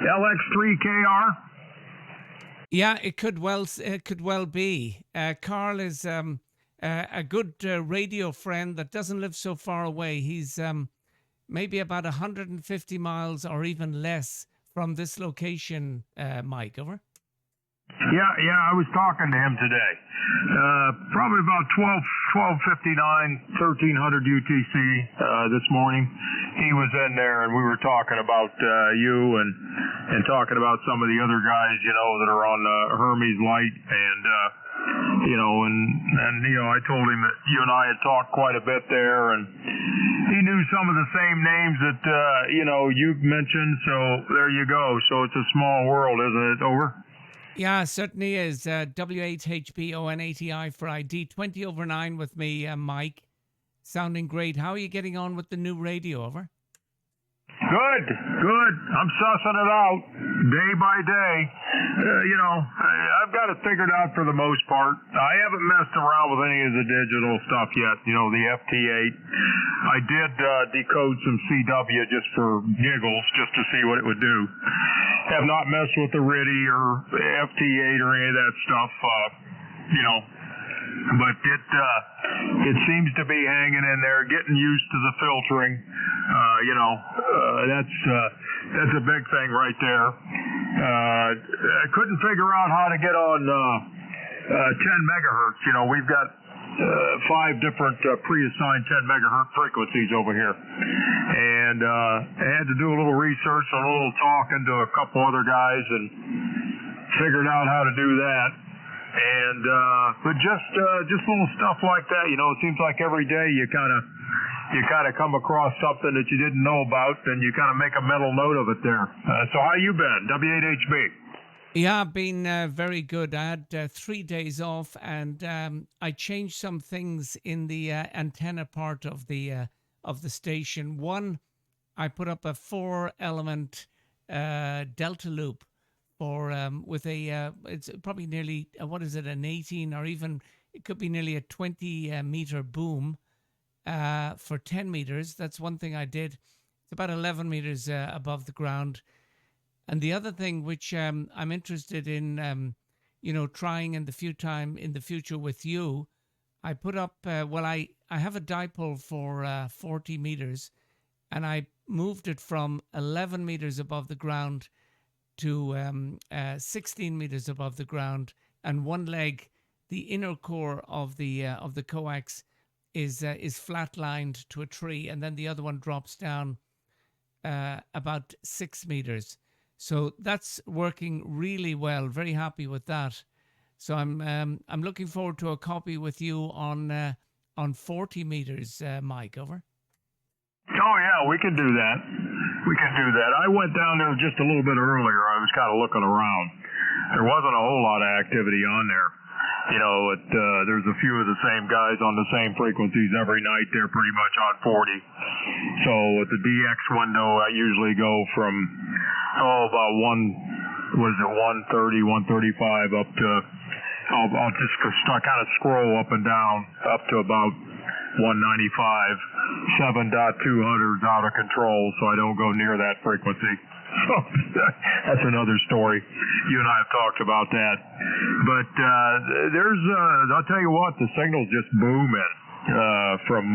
LX3KR? Yeah, it could well be. Carl is a good radio friend that doesn't live so far away. He's maybe about 150 miles or even less from this location, Mike. Over. Yeah, I was talking to him today. Probably about 12:59, 1300 UTC this morning. He was in there, and we were talking about you and talking about some of the other guys, that are on Hermes Light, and I told him that you and I had talked quite a bit there, and he knew some of the same names that you've mentioned. So there you go. So it's a small world, isn't it? Over. Yeah, certainly is. W8HB ON80I for ID 20 over 9 with me, Mike. Sounding great. How are you getting on with the new radio? Over. Good. I'm sussing it out day by day. I've got it figured out for the most part. I haven't messed around with any of the digital stuff yet. The FT8. I did decode some CW just for giggles, just to see what it would do. Have not messed with the RIDI or FT8 or any of that stuff. But it seems to be hanging in there, getting used to the filtering. That's a big thing right there. I couldn't figure out how to get on 10 megahertz. We've got 5 different pre-assigned 10 megahertz frequencies over here, and I had to do a little research, a little talking to a couple other guys, and figured out how to do that. And but just little stuff like that, it seems like every day you kind of come across something that you didn't know about, and you kind of make a mental note of it there. So how you been, W8HB? Yeah, I've been very good. I had 3 days off, and I changed some things in the antenna part of the station. One, I put up a 4-element delta loop for with a it's probably nearly an 18, or even it could be nearly a 20 meter boom for 10 meters. That's one thing I did. It's about 11 meters above the ground. And the other thing which I'm interested in, trying in the future with you, I put up. I have a dipole for 40 meters, and I moved it from 11 meters above the ground to 16 meters above the ground, and one leg, the inner core of the coax, is flatlined to a tree, and then the other one drops down about 6 meters. So that's working really well. Very happy with that. So I'm looking forward to a copy with you on 40 meters, Mike. Over. Oh yeah, we can do that. I went down there just a little bit earlier. I was kind of looking around. There wasn't a whole lot of activity on there. There's a few of the same guys on the same frequencies every night. They're pretty much on 40. So at the DX window, I usually go from about 130, 135 up to. I'll just kind of scroll up and down up to about 195. 7.200 is out of control, so I don't go near that frequency. So that's another story. You and I have talked about that. But I'll tell you what, the signal's just booming from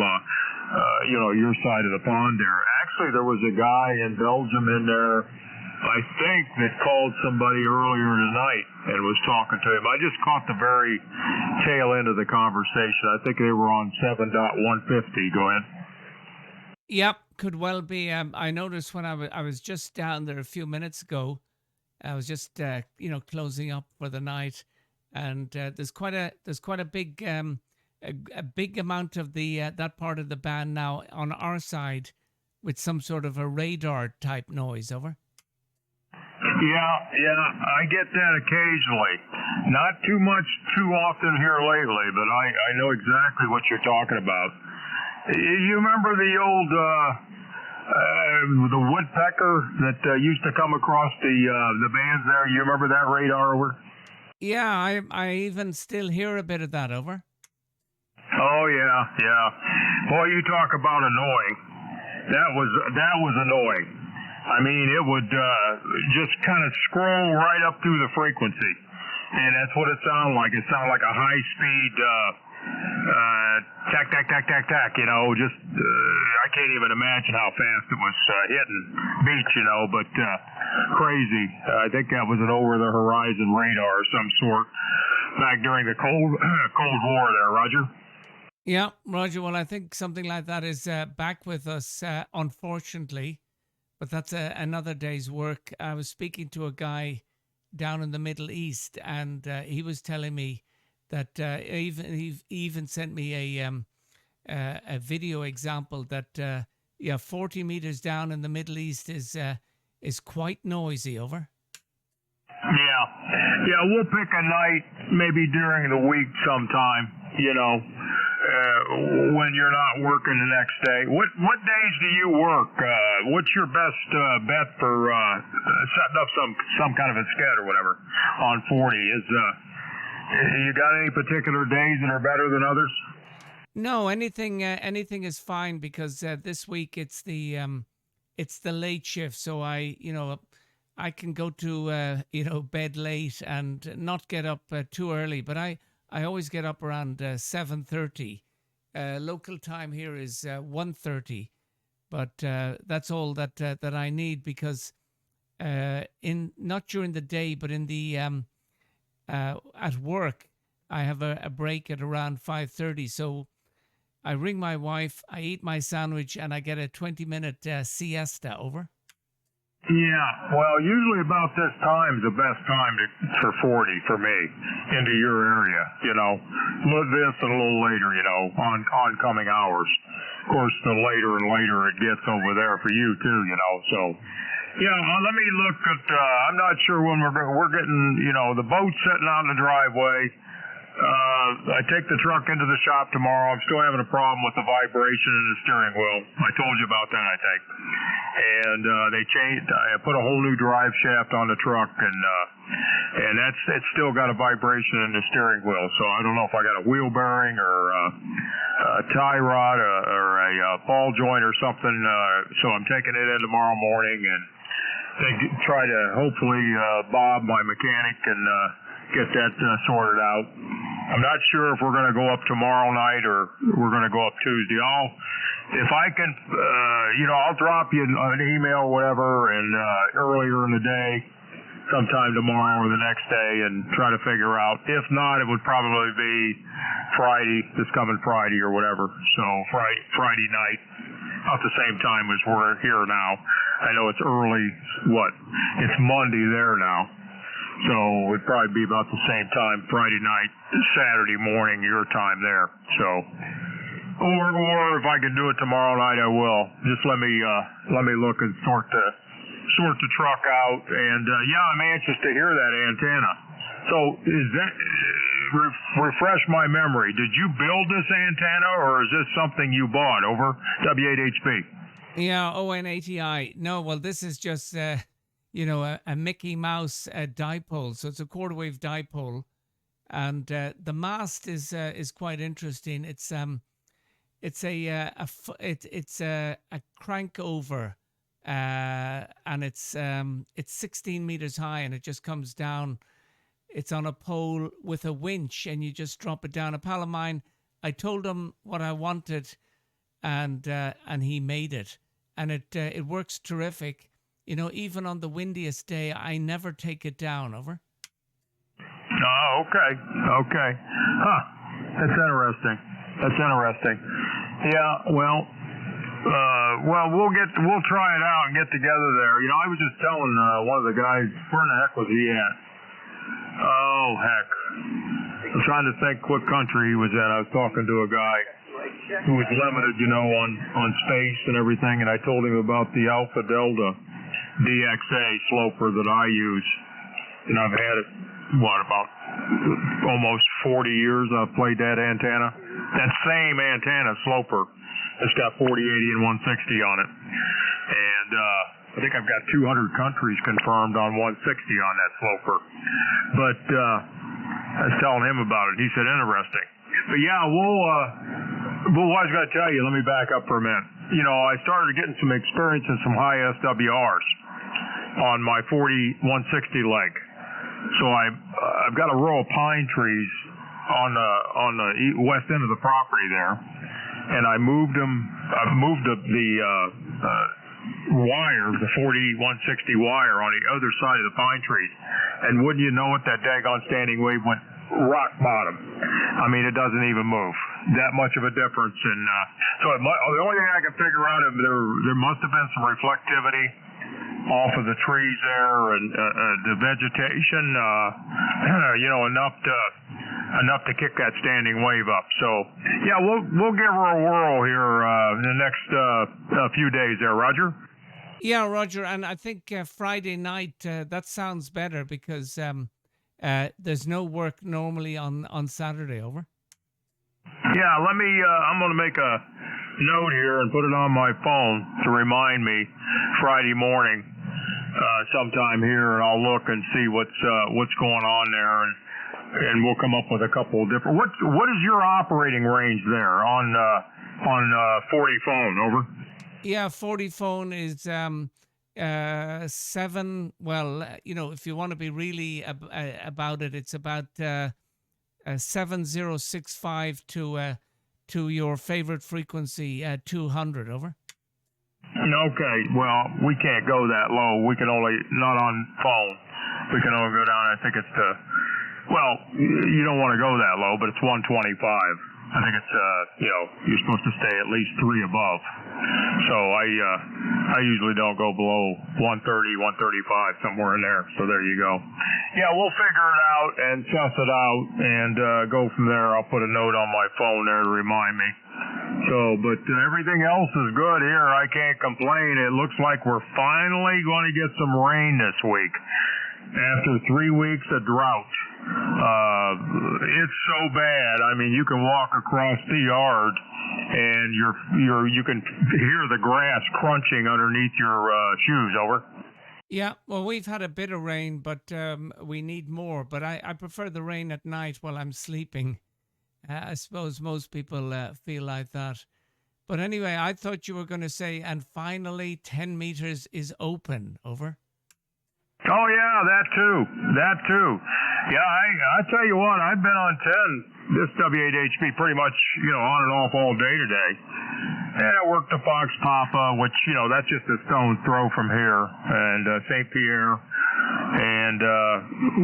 your side of the pond there. Actually, there was a guy in Belgium in there, I think, that called somebody earlier tonight and was talking to him. I just caught the very tail end of the conversation. I think they were on 7.150. Go ahead. Yep, could well be. I noticed when I was just down there a few minutes ago. I was just closing up for the night, and there's quite a big a big amount of the that part of the band now on our side with some sort of a radar type noise. Over. Yeah, I get that occasionally. Not too much, too often here lately, but I know exactly what you're talking about. You remember the old the woodpecker that used to come across the bands there? You remember that radar? Over? Yeah, I even still hear a bit of that. Over. Oh yeah. Boy, you talk about annoying. That was annoying. I mean, it would just kind of scroll right up through the frequency. And that's what it sounded like. It sounded like a high-speed tack, tack, tack, tack, tack, you know, just I can't even imagine how fast it was hitting beach, you know, but crazy. I think that was an over-the-horizon radar of some sort back during the Cold War there, Roger. Yeah, Roger. Well, I think something like that is back with us, unfortunately, but that's another day's work. I was speaking to a guy down in the Middle East, and he was telling me that he even sent me a video example that 40 meters down in the Middle East is quite noisy. Over. Yeah, we'll pick a night maybe during the week sometime, you know, when you're not working the next day. What days do you work? What's your best bet for setting up some kind of a sked or whatever on 40? You got any particular days that are better than others? No, anything is fine, because this week it's the late shift, so I can go to bed late and not get up too early, but I always get up around 7:30. Local time here is 1:30, but that's all that I need, because in not during the day, but in the at work, I have a break at around 5:30. So I ring my wife, I eat my sandwich, and I get a 20-minute siesta. Over. Yeah, well, usually about this time is the best time for 40 for me, into your area, you know. This and a little later, you know, on oncoming hours. Of course, the later and later it gets over there for you too, you know. So, yeah, let me look at. I'm not sure when we're getting, you know, the boat's sitting out in the driveway. I take the truck into the shop tomorrow. I'm still having a problem with the vibration in the steering wheel. I told you about that, I think. And they changed. I put a whole new drive shaft on the truck, and it's still got a vibration in the steering wheel. So I don't know if I got a wheel bearing or a tie rod or a ball joint or something. So I'm taking it in tomorrow morning, and they try to hopefully Bob, my mechanic, and get that sorted out. I'm not sure if we're going to go up tomorrow night or we're going to go up Tuesday. If I can, I'll drop you an email or whatever, and earlier in the day, sometime tomorrow or the next day, and try to figure out. If not, it would probably be Friday, this coming Friday or whatever. So Friday night, about the same time as we're here now. I know it's early. It's Monday there now. So it'd probably be about the same time, Friday night, Saturday morning, your time there. So, or if I can do it tomorrow night, I will. Just let me look and sort the truck out. And I'm anxious to hear that antenna. So is that refresh my memory? Did you build this antenna, or is this something you bought? Over W8HB. Yeah, W8HB. No, well, this is just. A Mickey Mouse dipole. So it's a quarter wave dipole, and the mast is quite interesting. It's a crank over, and it's 16 meters high, and it just comes down. It's on a pole with a winch, and you just drop it down. A pal of mine, I told him what I wanted, and he made it, and it works terrific. You know, even on the windiest day, I never take it down. Over. Oh, okay. Huh. That's interesting. Yeah. Well, we'll try it out and get together there. You know, I was just telling one of the guys, where in the heck was he at? Oh, heck. I'm trying to think what country he was at. I was talking to a guy who was limited, you know, on space and everything, and I told him about the Alpha Delta DXA sloper that I use, and I've had it, about almost 40 years I've played that antenna. That same antenna sloper, it's got 40, 80, and 160 on it. And I think I've got 200 countries confirmed on 160 on that sloper. But I was telling him about it. He said, interesting. But yeah, what I was going to tell you, let me back up for a minute. I started getting some experience in some high SWRs on my 4160 leg. So I've got a row of pine trees on the west end of the property there, and I moved them. I moved the wire, the 4160 wire, on the other side of the pine trees, and wouldn't you know it, that daggone standing wave went rock bottom. I mean, it doesn't even move. That much of a difference. And so the only thing I can figure out is there must have been some reflectivity off of the trees there, and the vegetation, enough to kick that standing wave up. So yeah, we'll give her a whirl here in the next few days there, Roger. Yeah, Roger, and I think Friday night, that sounds better because there's no work normally on Saturday, over. Yeah, I'm going to make a note here and put it on my phone to remind me Friday morning sometime here, and I'll look and see what's going on there, and we'll come up with a couple of different. What is your operating range there on 40 phone? Over. Yeah, 40 phone is 7. Well, if you want to be really about it, it's about 7065 to your favorite frequency, 200. Over. Okay, well, we can't go that low. We can only, not on phone. We can only go down, I think it's you don't want to go that low, but it's 125. I think it's, you're supposed to stay at least 3 above. So I usually don't go below 130, 135, somewhere in there. So there you go. Yeah, we'll figure it out and suss it out and go from there. I'll put a note on my phone there to remind me. So, but everything else is good here. I can't complain. It looks like we're finally going to get some rain this week after 3 weeks of drought. It's so bad. I mean, you can walk across the yard and you can hear the grass crunching underneath your shoes. Over. Yeah, well, we've had a bit of rain, but we need more. But I prefer the rain at night while I'm sleeping. I suppose most people feel like that. But anyway, I thought you were going to say, and finally 10 meters is open. Over. Oh, yeah, that too. Yeah, I tell you what, I've been on 10, this W8HB, pretty much, on and off all day today. And I worked the Fox Papa, which, that's just a stone's throw from here, and St. Pierre, and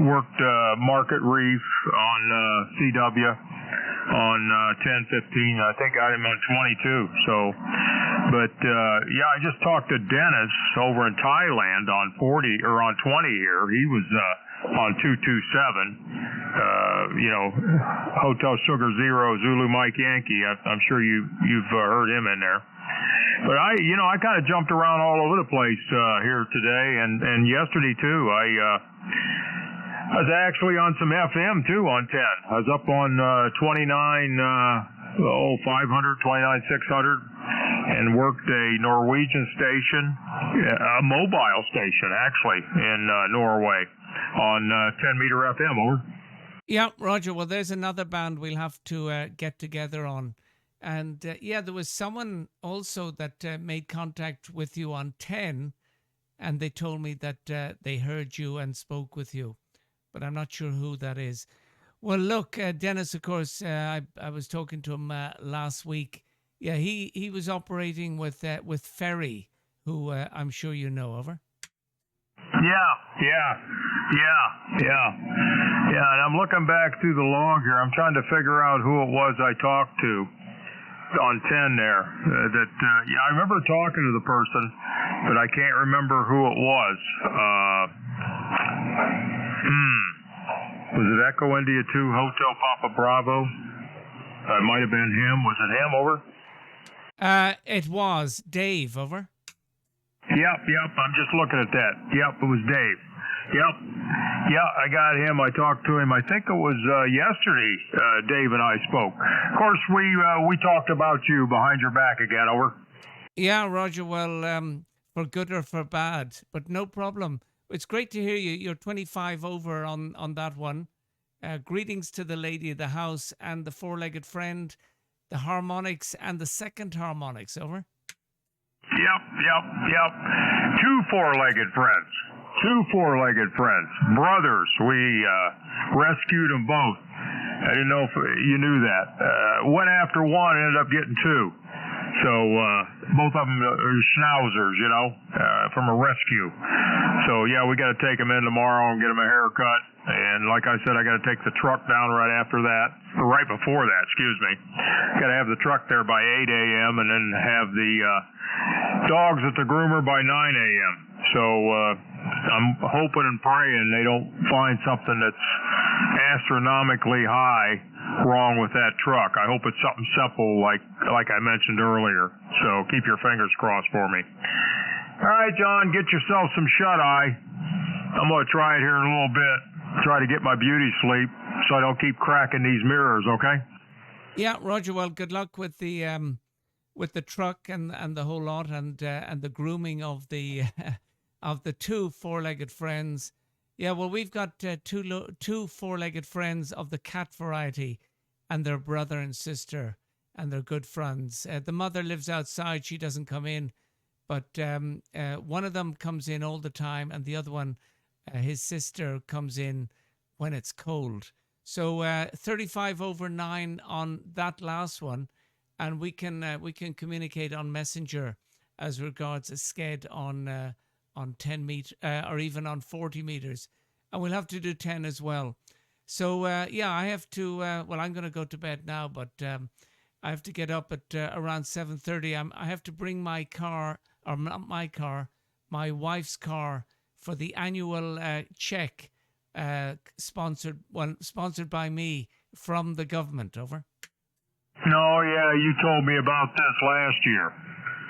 worked Market Reef on CW on 1015. I think I got him on 22. So, but I just talked to Dennis over in Thailand on 40 or on 20 here. He was on 227. Hotel Sugar Zero Zulu Mike Yankee. I'm sure you've heard him in there. But I kind of jumped around all over the place here today and yesterday too. I was actually on some FM too on 10. I was up on 29 500, 29 600, and worked a Norwegian station, a mobile station actually in Norway on 10 meter FM. Over. Yeah, Roger. Well, there's another band we'll have to get together on. And there was someone also that made contact with you on 10, and they told me that they heard you and spoke with you, but I'm not sure who that is. Well, look, Dennis, of course, I was talking to him last week. Yeah, he was operating with Ferry, who I'm sure you know. Over. Yeah, and I'm looking back through the log here. I'm trying to figure out who it was I talked to on 10 there. I remember talking to the person, but I can't remember who it was. Was it Echo India 2 Hotel Papa Bravo? It might have been him. Was it him? Over? It was Dave. Over. Yep. I'm just looking at that. Yep, it was Dave. Yep. Yeah, I got him. I talked to him. I think it was yesterday. Dave and I spoke. Of course, we talked about you behind your back again. Over. Yeah, Roger. Well, for good or for bad, but no problem. It's great to hear you. You're 25 over on that one. Greetings to the lady of the house and the four-legged friend, the harmonics and the second harmonics. Over. Yep. Two four-legged friends. Brothers. We rescued them both. I didn't know if you knew that. Went after one, ended up getting two. So both of them are schnauzers, from a rescue. So, yeah, we got to take them in tomorrow and get them a haircut. And like I said, I got to take the truck down right after that, or right before that, excuse me. Got to have the truck there by 8 a.m. and then have the dogs at the groomer by 9 a.m. So I'm hoping and praying they don't find something that's astronomically high wrong with that truck. I hope it's something simple like I mentioned earlier. So keep your fingers crossed for me. All right, John, get yourself some shut-eye. I'm going to try it here in a little bit. Try to get my beauty sleep so I don't keep cracking these mirrors, okay? Yeah, Roger. Well, good luck with the truck and the whole lot and the grooming of the of the two four-legged friends. Yeah, well, we've got two four-legged friends of the cat variety, and their brother and sister, and they're good friends. The mother lives outside; she doesn't come in, but one of them comes in all the time, and the other one, his sister, comes in when it's cold. So 35 over 9 on that last one, and we can communicate on Messenger as regards a sked on 10 meter or even on 40 meters, and we'll have to do 10 as well. So yeah, I have to. Well, I'm going to go to bed now, but I have to get up at around 7:30. I have to bring my car, or not my car, my wife's car, for the annual check sponsored by me from the government. Over. No, yeah, you told me about this last year.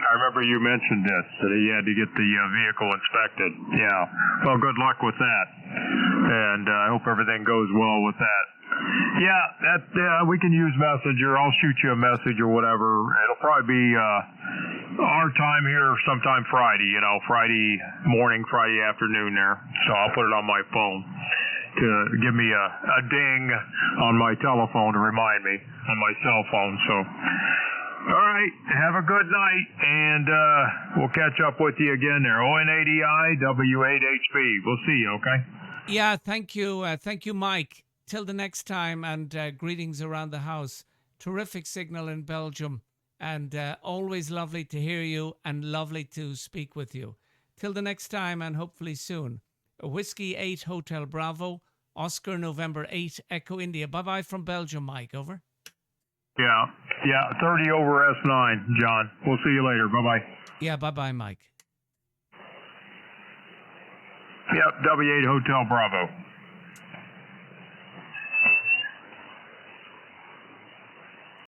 I remember you mentioned this, that you had to get the vehicle inspected. Yeah. Well, good luck with that. And I hope everything goes well with that. Yeah, we can use Messenger. I'll shoot you a message or whatever. It'll probably be our time here sometime Friday, Friday morning, Friday afternoon there. So I'll put it on my phone to give me a ding on my telephone to remind me on my cell phone. So, all right, have a good night, and we'll catch up with you again there. ON80I, W8HB. We'll see you, okay? Yeah, thank you, Mike. Till the next time, and greetings around the house. Terrific signal in Belgium, and always lovely to hear you and lovely to speak with you. Till the next time, and hopefully soon. Whiskey 8 Hotel Bravo, Oscar November 8 Echo India. Bye-bye from Belgium, Mike. Over. Yeah, 30 over S9, John. We'll see you later. Bye-bye. Yeah, bye-bye, Mike. Yep, W8 Hotel Bravo.